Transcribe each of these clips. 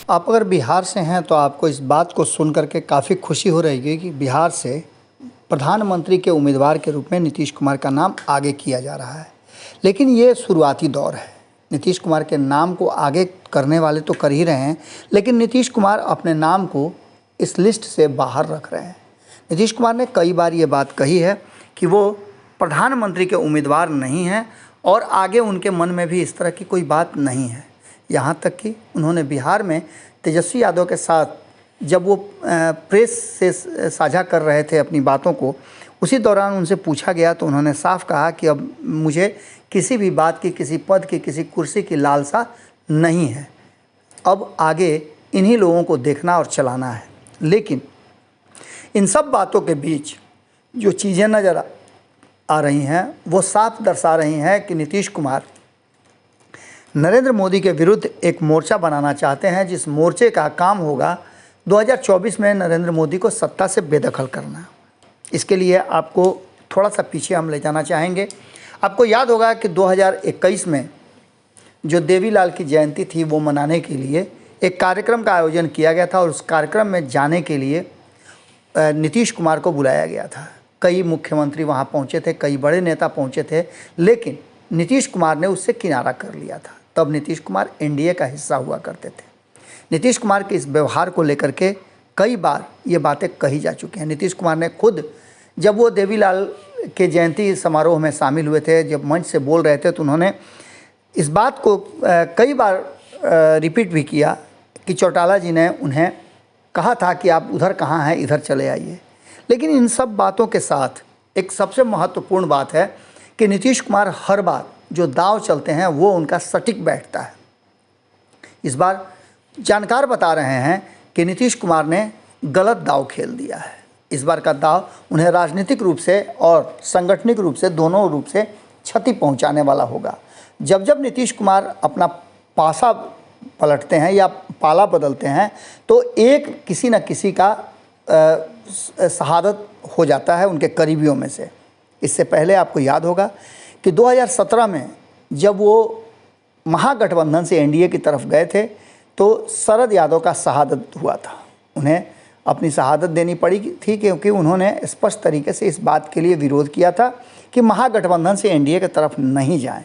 आप अगर बिहार से हैं तो आपको इस बात को सुन करके काफ़ी खुशी हो रही है कि बिहार से प्रधानमंत्री के उम्मीदवार के रूप में नीतीश कुमार का नाम आगे किया जा रहा है। लेकिन ये शुरुआती दौर है। नीतीश कुमार के नाम को आगे करने वाले तो कर ही रहे हैं, लेकिन नीतीश कुमार अपने नाम को इस लिस्ट से बाहर रख रहे हैं। नीतीश कुमार ने कई बार ये बात कही है कि वो प्रधानमंत्री के उम्मीदवार नहीं हैं और आगे उनके मन में भी इस तरह की कोई बात नहीं है। यहाँ तक कि उन्होंने बिहार में तेजस्वी यादव के साथ जब वो प्रेस से साझा कर रहे थे अपनी बातों को, उसी दौरान उनसे पूछा गया तो उन्होंने साफ कहा कि अब मुझे किसी भी बात की, किसी पद की, किसी कुर्सी की लालसा नहीं है। अब आगे इन्हीं लोगों को देखना और चलाना है। लेकिन इन सब बातों के बीच जो चीज़ें नज़र आ रही हैं वो साफ दर्शा रही हैं कि नीतीश कुमार नरेंद्र मोदी के विरुद्ध एक मोर्चा बनाना चाहते हैं, जिस मोर्चे का काम होगा 2024 में नरेंद्र मोदी को सत्ता से बेदखल करना। इसके लिए आपको थोड़ा सा पीछे हम ले जाना चाहेंगे। आपको याद होगा कि 2021 में जो देवीलाल की जयंती थी वो मनाने के लिए एक कार्यक्रम का आयोजन किया गया था और उस कार्यक्रम में जाने के लिए नीतीश कुमार को बुलाया गया था। कई मुख्यमंत्री वहाँ पहुँचे थे, कई बड़े नेता पहुँचे थे, लेकिन नीतीश कुमार ने उससे किनारा कर लिया था। तब नीतीश कुमार एनडीए का हिस्सा हुआ करते थे। नीतीश कुमार के इस व्यवहार को लेकर के कई बार ये बातें कही जा चुकी हैं। नीतीश कुमार ने खुद जब वो देवीलाल के जयंती समारोह में शामिल हुए थे, जब मंच से बोल रहे थे, तो उन्होंने इस बात को कई बार रिपीट भी किया कि चौटाला जी ने उन्हें कहा था कि आप उधर कहाँ हैं, इधर चले आइए। लेकिन इन सब बातों के साथ एक सबसे महत्वपूर्ण बात है कि नीतीश कुमार हर बार जो दांव चलते हैं वो उनका सटीक बैठता है। इस बार जानकार बता रहे हैं कि नीतीश कुमार ने गलत दांव खेल दिया है। इस बार का दांव उन्हें राजनीतिक रूप से और संगठनिक रूप से, दोनों रूप से क्षति पहुंचाने वाला होगा। जब जब नीतीश कुमार अपना पासा पलटते हैं या पाला बदलते हैं तो एक किसी न किसी का शहादत हो जाता है उनके करीबियों में से। इससे पहले आपको याद होगा कि 2017 में जब वो महागठबंधन से एनडीए की तरफ गए थे तो शरद यादव का शहादत हुआ था। उन्हें अपनी शहादत देनी पड़ी थी क्योंकि उन्होंने स्पष्ट तरीके से इस बात के लिए विरोध किया था कि महागठबंधन से एनडीए की तरफ नहीं जाएं।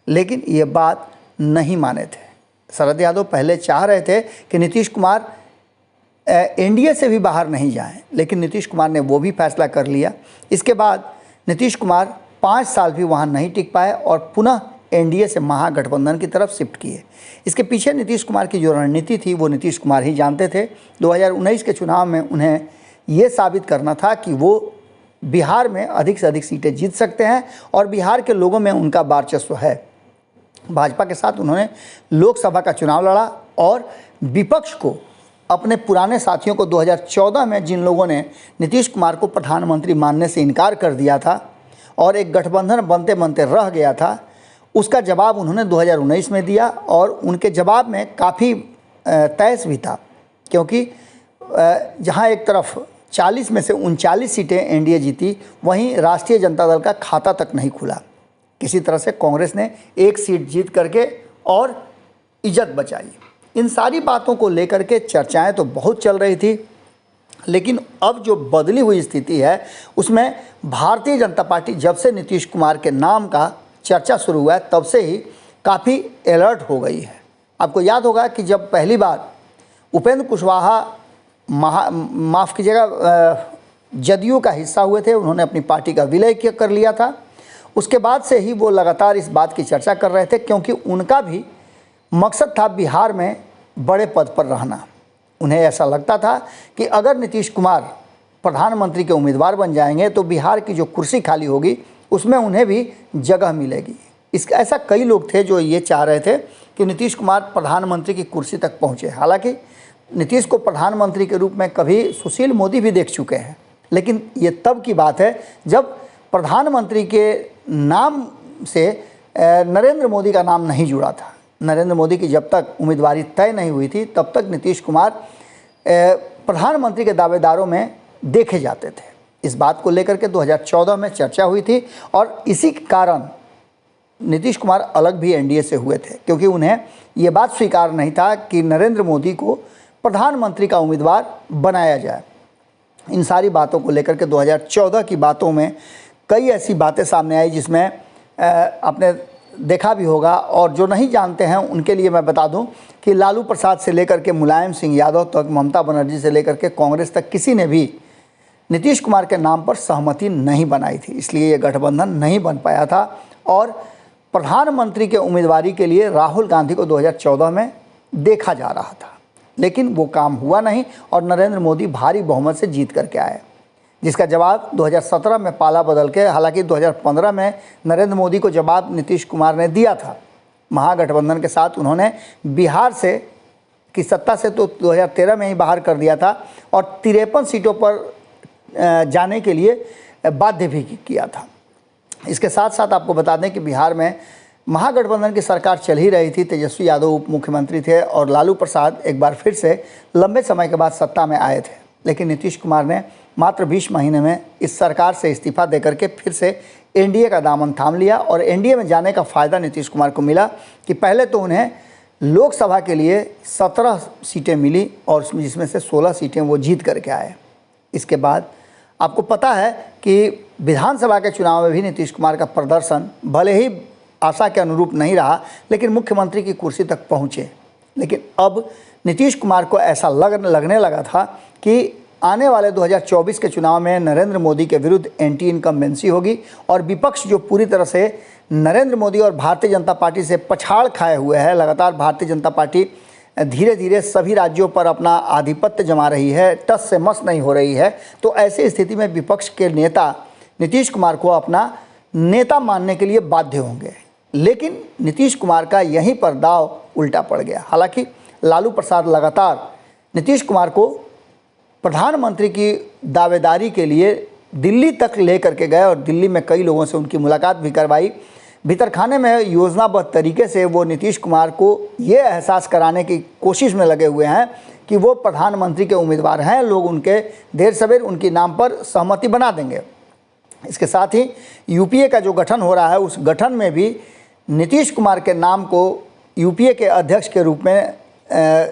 लेकिन ये बात नहीं माने थे। शरद यादव पहले चाह रहे थे कि नीतीश कुमार एनडीए से भी बाहर नहीं जाएं, लेकिन नीतीश कुमार ने वो भी फैसला कर लिया। इसके बाद नीतीश कुमार 5 साल भी वहाँ नहीं टिक पाए और पुनः एनडीए से महागठबंधन की तरफ शिफ्ट किए। इसके पीछे नीतीश कुमार की जो रणनीति थी वो नीतीश कुमार ही जानते थे। 2019 के चुनाव में उन्हें ये साबित करना था कि वो बिहार में अधिक से अधिक सीटें जीत सकते हैं और बिहार के लोगों में उनका वर्चस्व है। भाजपा के साथ उन्होंने लोकसभा का चुनाव लड़ा और विपक्ष को, अपने पुराने साथियों को 2014 में जिन लोगों ने नीतीश कुमार को प्रधानमंत्री मानने से इनकार कर दिया था और एक गठबंधन बनते बनते रह गया था, उसका जवाब उन्होंने 2019 में दिया और उनके जवाब में काफ़ी तैस भी था। क्योंकि जहां एक तरफ 40 में से 39 सीटें एनडीए जीती, वहीं राष्ट्रीय जनता दल का खाता तक नहीं खुला। किसी तरह से कांग्रेस ने एक सीट जीत करके और इज्जत बचाई। इन सारी बातों को लेकर के चर्चाएं तो बहुत चल रही थी, लेकिन अब जो बदली हुई स्थिति है उसमें भारतीय जनता पार्टी जब से नीतीश कुमार के नाम का चर्चा शुरू हुआ है तब से ही काफ़ी अलर्ट हो गई है। आपको याद होगा कि जब पहली बार उपेंद्र कुशवाहा माफ़ कीजिएगा जदयू का हिस्सा हुए थे, उन्होंने अपनी पार्टी का विलय कर लिया था। उसके बाद से ही वो लगातार इस बात की चर्चा कर रहे थे क्योंकि उनका भी मकसद था बिहार में बड़े पद पर रहना। उन्हें ऐसा लगता था कि अगर नीतीश कुमार प्रधानमंत्री के उम्मीदवार बन जाएंगे तो बिहार की जो कुर्सी खाली होगी उसमें उन्हें भी जगह मिलेगी। ऐसा कई लोग थे जो ये चाह रहे थे कि नीतीश कुमार प्रधानमंत्री की कुर्सी तक पहुँचे। हालांकि नीतीश को प्रधानमंत्री के रूप में कभी सुशील मोदी भी देख चुके हैं, लेकिन ये तब की बात है जब प्रधानमंत्री के नाम से नरेंद्र मोदी का नाम नहीं जुड़ा था। नरेंद्र मोदी की जब तक उम्मीदवारी तय नहीं हुई थी तब तक नीतीश कुमार प्रधानमंत्री के दावेदारों में देखे जाते थे। इस बात को लेकर के 2014 में चर्चा हुई थी और इसी के कारण नीतीश कुमार अलग भी एनडीए से हुए थे क्योंकि उन्हें ये बात स्वीकार नहीं था कि नरेंद्र मोदी को प्रधानमंत्री का उम्मीदवार बनाया जाए। इन सारी बातों को लेकर के 2014 की बातों में कई ऐसी बातें सामने आई जिसमें आपने देखा भी होगा, और जो नहीं जानते हैं उनके लिए मैं बता दूं कि लालू प्रसाद से लेकर के मुलायम सिंह यादव तक, ममता बनर्जी से लेकर के कांग्रेस तक किसी ने भी नीतीश कुमार के नाम पर सहमति नहीं बनाई थी। इसलिए ये गठबंधन नहीं बन पाया था और प्रधानमंत्री के उम्मीदवारी के लिए राहुल गांधी को 2014 में देखा जा रहा था, लेकिन वो काम हुआ नहीं और नरेंद्र मोदी भारी बहुमत से जीत करके आए, जिसका जवाब 2017 में पाला बदल के, हालांकि 2015 में नरेंद्र मोदी को जवाब नीतीश कुमार ने दिया था। महागठबंधन के साथ उन्होंने बिहार से की सत्ता से तो 2013 में ही बाहर कर दिया था और 53 सीटों पर जाने के लिए बाध्य भी किया था। इसके साथ साथ आपको बता दें कि बिहार में महागठबंधन की सरकार चल ही रही थी, तेजस्वी यादव उप मुख्यमंत्री थे और लालू प्रसाद एक बार फिर से लंबे समय के बाद सत्ता में आए थे। लेकिन नीतीश कुमार ने मात्र 20 महीने में इस सरकार से इस्तीफा देकर के फिर से एनडीए का दामन थाम लिया और एनडीए में जाने का फ़ायदा नीतीश कुमार को मिला कि पहले तो उन्हें लोकसभा के लिए 17 सीटें मिली और जिसमें से 16 सीटें वो जीत करके आए। इसके बाद आपको पता है कि विधानसभा के चुनाव में भी नीतीश कुमार का प्रदर्शन भले ही आशा के अनुरूप नहीं रहा, लेकिन मुख्यमंत्री की कुर्सी तक पहुँचे। लेकिन अब नीतीश कुमार को ऐसा लगने लगा था कि आने वाले 2024 के चुनाव में नरेंद्र मोदी के विरुद्ध एंटी इनकम्बेंसी होगी और विपक्ष जो पूरी तरह से नरेंद्र मोदी और भारतीय जनता पार्टी से पछाड़ खाए हुए है, लगातार भारतीय जनता पार्टी धीरे धीरे सभी राज्यों पर अपना आधिपत्य जमा रही है, टस से मस नहीं हो रही है। तो ऐसी स्थिति में विपक्ष के नेता नीतीश कुमार को अपना नेता मानने के लिए बाध्य होंगे, लेकिन नीतीश कुमार का यहीं पर दाव उल्टा पड़ गया। हालांकि लालू प्रसाद लगातार नीतीश कुमार को प्रधानमंत्री की दावेदारी के लिए दिल्ली तक ले करके गए और दिल्ली में कई लोगों से उनकी मुलाकात भी करवाई। भीतरखाने में योजनाबद्ध तरीके से वो नीतीश कुमार को ये एहसास कराने की कोशिश में लगे हुए हैं कि वो प्रधानमंत्री के उम्मीदवार हैं, लोग उनके देर सवेर उनके नाम पर सहमति बना देंगे। इसके साथ ही यूपीए का जो गठन हो रहा है, उस गठन में भी नीतीश कुमार के नाम को यूपीए के अध्यक्ष के रूप में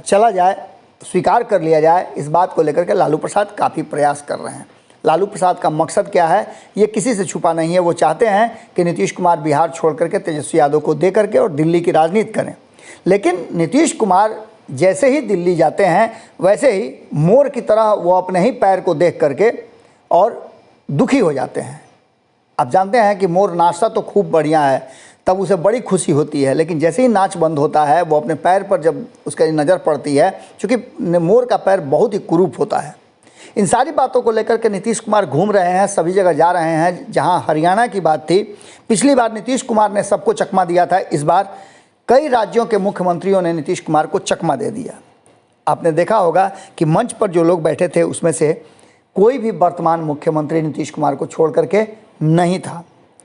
चला जाए, स्वीकार कर लिया जाए, इस बात को लेकर के लालू प्रसाद काफ़ी प्रयास कर रहे हैं। लालू प्रसाद का मकसद क्या है ये किसी से छुपा नहीं है। वो चाहते हैं कि नीतीश कुमार बिहार छोड़ करके तेजस्वी यादव को दे करके और दिल्ली की राजनीति करें। लेकिन नीतीश कुमार जैसे ही दिल्ली जाते हैं वैसे ही मोर की तरह वो अपने ही पैर को देख करके और दुखी हो जाते हैं। आप जानते हैं कि मोर नाचता तो खूब बढ़िया है, तब उसे बड़ी खुशी होती है, लेकिन जैसे ही नाच बंद होता है वो अपने पैर पर जब उसकी नज़र पड़ती है, क्योंकि मोर का पैर बहुत ही कुरूप होता है। इन सारी बातों को लेकर के नीतीश कुमार घूम रहे हैं, सभी जगह जा रहे हैं। जहां हरियाणा की बात थी, पिछली बार नीतीश कुमार ने सबको चकमा दिया था, इस बार कई राज्यों के मुख्यमंत्रियों ने नीतीश कुमार को चकमा दे दिया। आपने देखा होगा कि मंच पर जो लोग बैठे थे उसमें से कोई भी वर्तमान मुख्यमंत्री नीतीश कुमार को छोड़ करके नहीं था।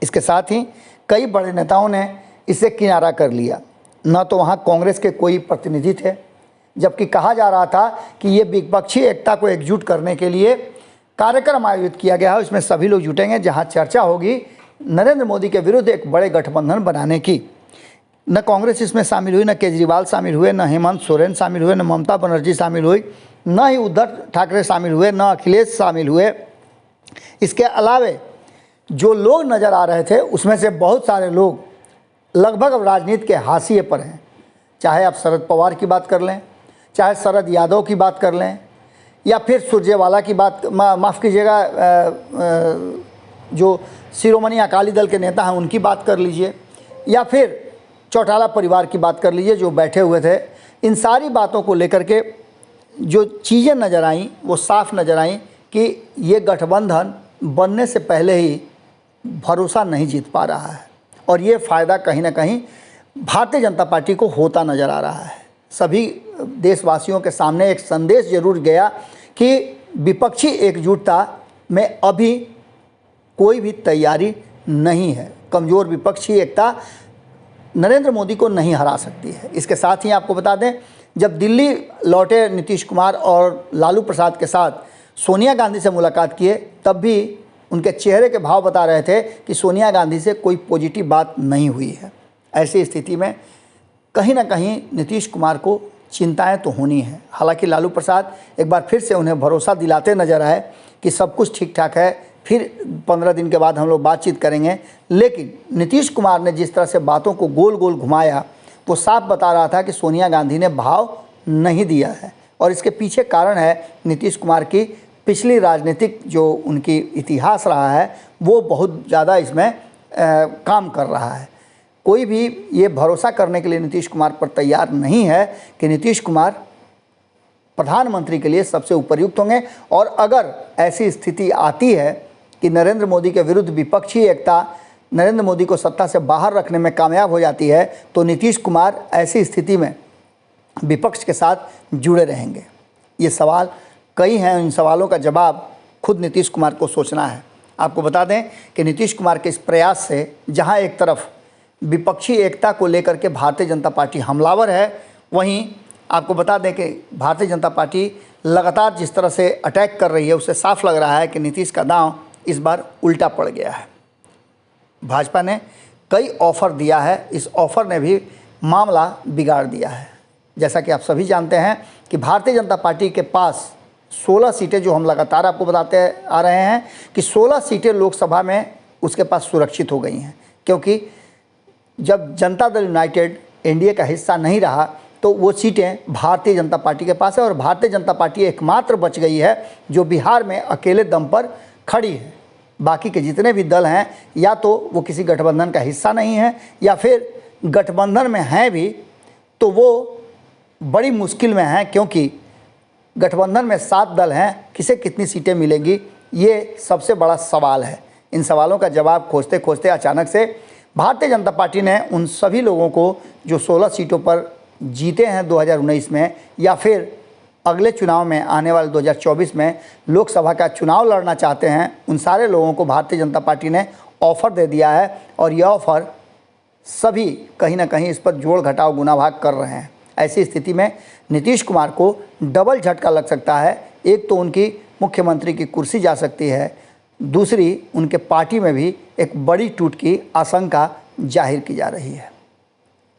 इसके साथ ही कई बड़े नेताओं ने इससे किनारा कर लिया। न तो वहाँ कांग्रेस के कोई प्रतिनिधि थे, जबकि कहा जा रहा था कि ये विपक्षी एकता को एकजुट करने के लिए कार्यक्रम आयोजित किया गया है, उसमें सभी लोग जुटेंगे जहां चर्चा होगी नरेंद्र मोदी के विरुद्ध एक बड़े गठबंधन बनाने की। न कांग्रेस इसमें शामिल हुई, न केजरीवाल शामिल हुए, न हेमंत सोरेन शामिल हुए, न ममता बनर्जी शामिल हुई, न ही उद्धव ठाकरे शामिल हुए, न अखिलेश शामिल हुए। इसके अलावे जो लोग नज़र आ रहे थे उसमें से बहुत सारे लोग लगभग अब राजनीति के हाशिए पर हैं। चाहे आप शरद पवार की बात कर लें, चाहे शरद यादव की बात कर लें, या फिर सुरजेवाला की बात, माफ़ कीजिएगा, जो शिरोमणि अकाली दल के नेता हैं उनकी बात कर लीजिए, या फिर चौटाला परिवार की बात कर लीजिए जो बैठे हुए थे। इन सारी बातों को लेकर के जो चीज़ें नज़र आईं वो साफ नज़र आईं कि ये गठबंधन बनने से पहले ही भरोसा नहीं जीत पा रहा है और ये फ़ायदा कहीं ना कहीं भारतीय जनता पार्टी को होता नज़र आ रहा है। सभी देशवासियों के सामने एक संदेश जरूर गया कि विपक्षी एकजुटता में अभी कोई भी तैयारी नहीं है। कमज़ोर विपक्षी एकता नरेंद्र मोदी को नहीं हरा सकती है। इसके साथ ही आपको बता दें, जब दिल्ली लौटे नीतीश कुमार और लालू प्रसाद के साथ सोनिया गांधी से मुलाकात किए, तब भी उनके चेहरे के भाव बता रहे थे कि सोनिया गांधी से कोई पॉजिटिव बात नहीं हुई है। ऐसी स्थिति में कहीं ना कहीं नीतीश कुमार को चिंताएं तो होनी है। हालांकि लालू प्रसाद एक बार फिर से उन्हें भरोसा दिलाते नजर आए कि सब कुछ ठीक ठाक है, फिर 15 दिन के बाद हम लोग बातचीत करेंगे। लेकिन नीतीश कुमार ने जिस तरह से बातों को गोल गोल घुमाया, वो साफ बता रहा था कि सोनिया गांधी ने भाव नहीं दिया है। और इसके पीछे कारण है नीतीश कुमार की पिछली राजनीतिक जो उनकी इतिहास रहा है, वो बहुत ज़्यादा इसमें काम कर रहा है। कोई भी ये भरोसा करने के लिए नीतीश कुमार पर तैयार नहीं है कि नीतीश कुमार प्रधानमंत्री के लिए सबसे उपयुक्त होंगे। और अगर ऐसी स्थिति आती है कि नरेंद्र मोदी के विरुद्ध विपक्षी एकता नरेंद्र मोदी को सत्ता से बाहर रखने में कामयाब हो जाती है, तो नीतीश कुमार ऐसी स्थिति में विपक्ष के साथ जुड़े रहेंगे। ये सवाल कई हैं, इन सवालों का जवाब खुद नीतीश कुमार को सोचना है। आपको बता दें कि नीतीश कुमार के इस प्रयास से जहां एक तरफ विपक्षी एकता को लेकर के भारतीय जनता पार्टी हमलावर है, वहीं आपको बता दें कि भारतीय जनता पार्टी लगातार जिस तरह से अटैक कर रही है, उससे साफ लग रहा है कि नीतीश का दांव इस बार उल्टा पड़ गया है। भाजपा ने कई ऑफ़र दिया है, इस ऑफ़र ने भी मामला बिगाड़ दिया है। जैसा कि आप सभी जानते हैं कि भारतीय जनता पार्टी के पास 16 सीटें, जो हम लगातार आपको बताते आ रहे हैं कि 16 सीटें लोकसभा में उसके पास सुरक्षित हो गई हैं, क्योंकि जब जनता दल यूनाइटेड एनडीए का हिस्सा नहीं रहा तो वो सीटें भारतीय जनता पार्टी के पास है। और भारतीय जनता पार्टी एकमात्र बच गई है जो बिहार में अकेले दम पर खड़ी है। बाकी के जितने भी दल हैं, या तो वो किसी गठबंधन का हिस्सा नहीं है, या फिर गठबंधन में हैं भी तो वो बड़ी मुश्किल में हैं, क्योंकि गठबंधन में 7 दल हैं, किसे कितनी सीटें मिलेंगी, ये सबसे बड़ा सवाल है। इन सवालों का जवाब खोजते खोजते अचानक से भारतीय जनता पार्टी ने उन सभी लोगों को जो 16 सीटों पर जीते हैं 2019 में, या फिर अगले चुनाव में आने वाले 2024 में लोकसभा का चुनाव लड़ना चाहते हैं, उन सारे लोगों को भारतीय जनता पार्टी ने ऑफ़र दे दिया है। और यह ऑफ़र सभी कहीं ना कहीं इस पर जोड़ घटाव गुना भाग कर रहे हैं। ऐसी स्थिति में नीतीश कुमार को डबल झटका लग सकता है। एक तो उनकी मुख्यमंत्री की कुर्सी जा सकती है, दूसरी उनके पार्टी में भी एक बड़ी टूट की आशंका जाहिर की जा रही है।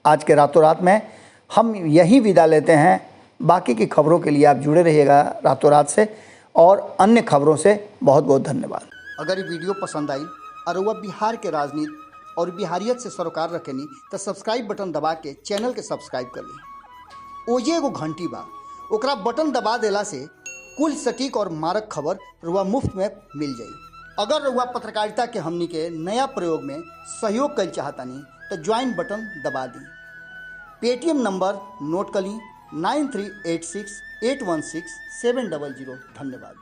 आज के रातों रात में हम यहीं विदा लेते हैं। बाकी की खबरों के लिए आप जुड़े रहिएगा रातों रात से, और अन्य खबरों से बहुत बहुत धन्यवाद। अगर ये वीडियो पसंद आई और वह बिहार के राजनीति और बिहारियत से सरोकार रखेनी तो सब्सक्राइब बटन दबा के चैनल के सब्सक्राइब कर ली। ओजे एगो घंटी बा, ओकरा बटन दबा देला से कुल सटीक और मारक खबर रुआ मुफ्त में मिल जाई। अगर रुआ पत्रकारिता के हमनी के नया प्रयोग में सहयोग कर चाहतानी तो ज्वाइन बटन दबा दी। पेटीएम नंबर नोट कर ली 9386816700। धन्यवाद।